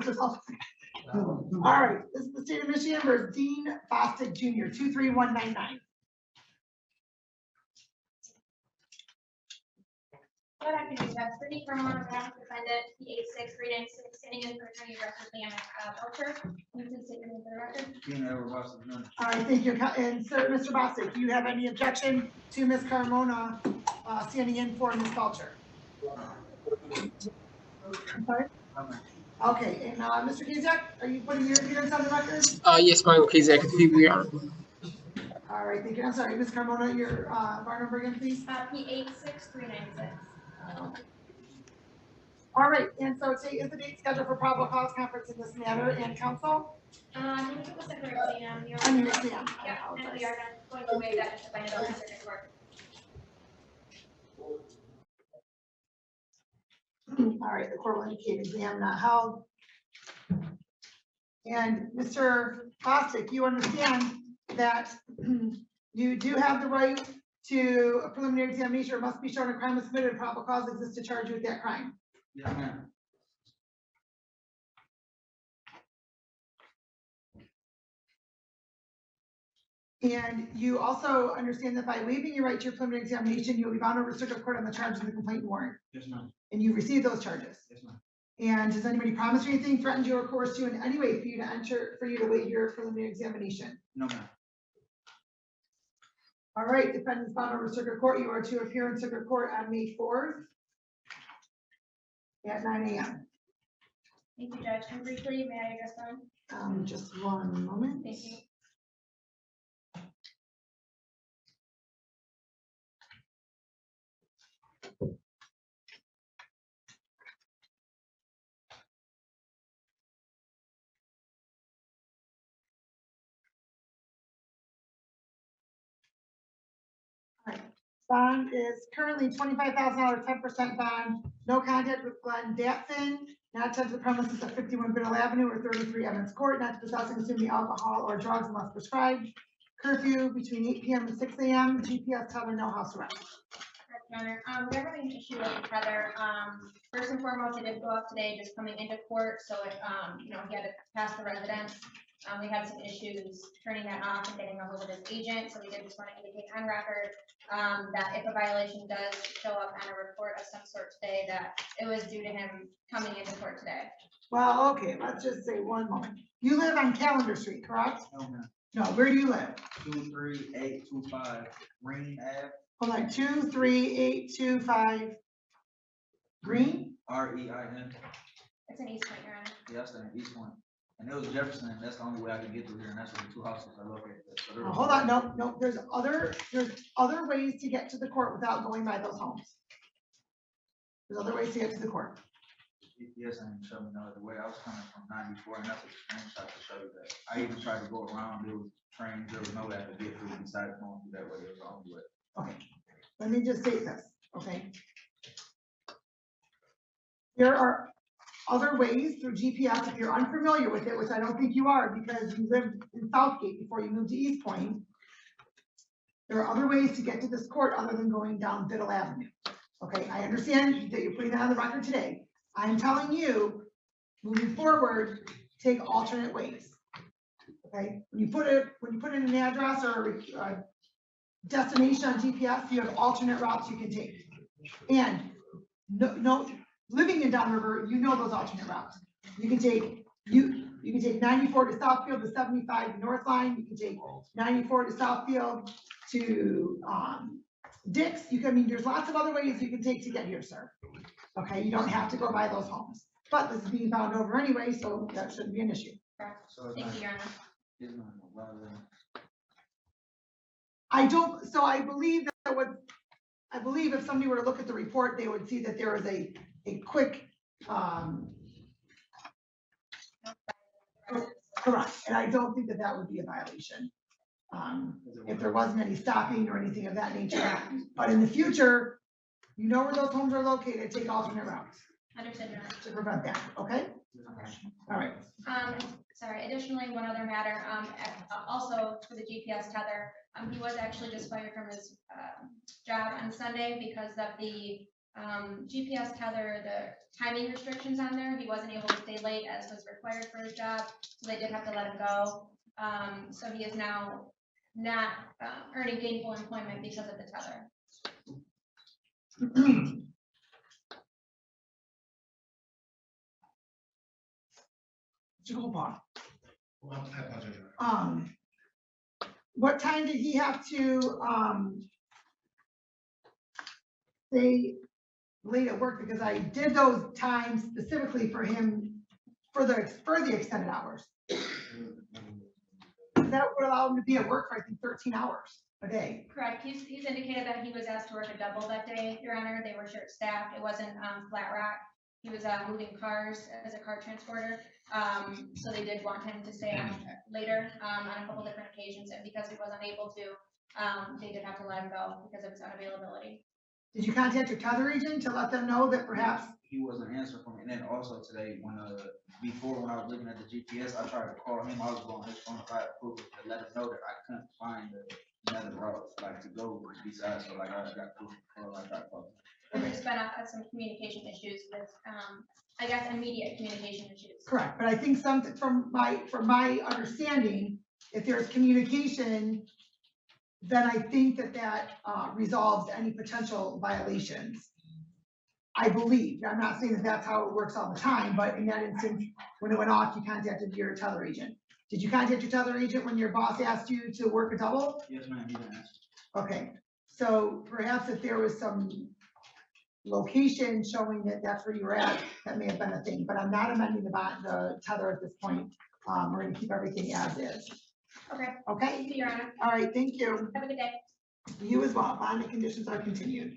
Mr. Sullivan. All right, this is the state of Michigan versus Dean Bostic Jr., 23199. Good afternoon, Judge. Brittany Carmona, on behalf of the defendant, P-86396, standing in for attorney record Leanna Belcher. You can state your name for the record. All right, thank you. And sir, Mr. Bostic, do you have any objection to Ms. Carmona standing in for Ms. Belcher? I'm sorry? Okay, and Mr. Kizak, are you putting your appearance on the record? Yes, Michael Kizak, we are. All right, thank you. I'm sorry, Ms. Carmona, your bar number again, please. P-86396. All right, and so today is the date scheduled for probable cause conference in this matter and counsel. I think it was a good exam. I mean, exam. Yeah, and we are going to waive that just to find it out in circuit court. All right, the court will indicate exam not held. And Mr. Bostic, you understand that you do have the right to a preliminary examination, or must be shown a crime was committed and probable cause exists to charge you with that crime. Yes, ma'am. And you also understand that by waiving your right to your preliminary examination, you will be bound over circuit court on the charges in the complaint warrant. Yes, ma'am. And you received those charges. Yes, ma'am. And does anybody promise you anything, threaten you, or coerce you in any way for you to waive your preliminary examination? No, ma'am. All right, defendant's bound over circuit court. You are to appear in circuit court on May 4th at 9 a.m. Thank you, Judge. And briefly, may I address them? Just one moment. Thank you. Bond is currently $25,000, 10% bond, no contact with Glenn Datfin, not to the premises of 51 Biddle Avenue or 33 Evans Court, not to possess and consume the alcohol or drugs unless prescribed. Curfew between 8 p.m. and 6 a.m. GPS tether, no house arrest. We're having an issue with the tether. First and foremost, it did go up today just coming into court, so it, he had to pass the residence. We had some issues turning that off and getting a hold of his agent, so we did just want to indicate on record that if a violation does show up on a report of some sort today, that it was due to him coming into court today. Well, okay, let's just say one moment. You live on Calendar Street, correct? No, ma'am. No, where do you live? 23825 Green Ave. Hold on, 23825 Green? R-E-I-N. It's an East Point, Your Honor. Yeah, that's in East Point. And it was Jefferson, and that's the only way I could get through here, and that's where the two houses are located. So Hold on, no, there's other ways to get to the court without going by those homes. There's other ways to get to the court. Yes, and show me no other way. I was coming from 94, and that's a screenshot to show you that. I even tried to go around, there was trains, there was no way I could get through, besides going through that way, it was the only way. Okay, let me just say this, okay? There are other ways through GPS, if you're unfamiliar with it, which I don't think you are because you lived in Southgate before you moved to East Point. There are other ways to get to this court other than going down Biddle Avenue. Okay, I understand that you're putting that on the record today. I'm telling you, moving forward, take alternate ways. Okay, when you put in an address or a destination on GPS, you have alternate routes you can take. And no, living in Downriver, you know those alternate routes. You can take 94 to Southfield to 75 North Line. You can take 94 to Southfield to Dix. There's lots of other ways you can take to get here, sir. Okay, you don't have to go by those homes. But this is being bound over anyway, so that shouldn't be an issue. So Thank you, Your Honor. I believe if somebody were to look at the report, they would see that there was a quick, correct, and I don't think that would be a violation. If there wasn't any stopping or anything of that nature, but in the future, you know where those homes are located, take alternate routes. Understood, Your Honor. To prevent that, okay? Okay. All right. Sorry, additionally, one other matter, also for the GPS tether, he was actually just fired from his job on Sunday because of the GPS tether, the timing restrictions on there, he wasn't able to stay late as was required for his job, so they did have to let him go. So he is now not earning gainful employment because of the tether. Jehovah. Well, I apologize. What time did he have to, stay late at work? Because I did those times specifically for him for the extended hours. That would allow him to be at work for, I think, 13 hours a day. Correct, he's indicated that he was asked to work a double that day, Your Honor, they were short staffed, it wasn't flat rock. He was moving cars as a car transporter, so they did want him to stay on later on a couple different occasions, and because he wasn't able to, they did have to let him go because of his unavailability. Did you contact your tether agent to let them know that perhaps? He wasn't answering for me, and then also today, when before when I was looking at the GPS, I tried to call him, I was going his phone to approve it, to let him know that I couldn't find another route, like to go besides, so like I got proof, or I got called. And there's been some communication issues with, I guess, immediate communication issues. Correct, but I think something from my understanding, if there's communication, then I think that resolves any potential violations. I believe, I'm not saying that that's how it works all the time, but in that instance, when it went off, you contacted your tether agent. Did you contact your tether agent when your boss asked you to work a double? Yes, ma'am, he didn't answer. Okay, so perhaps if there was some location showing that that's where you were at, that may have been a thing, but I'm not amending the tether at this point. We're gonna keep everything as is. Okay, Okay, thank you, Your Honor. all right, thank you. Have a good day. You as well. Bonding conditions are continued.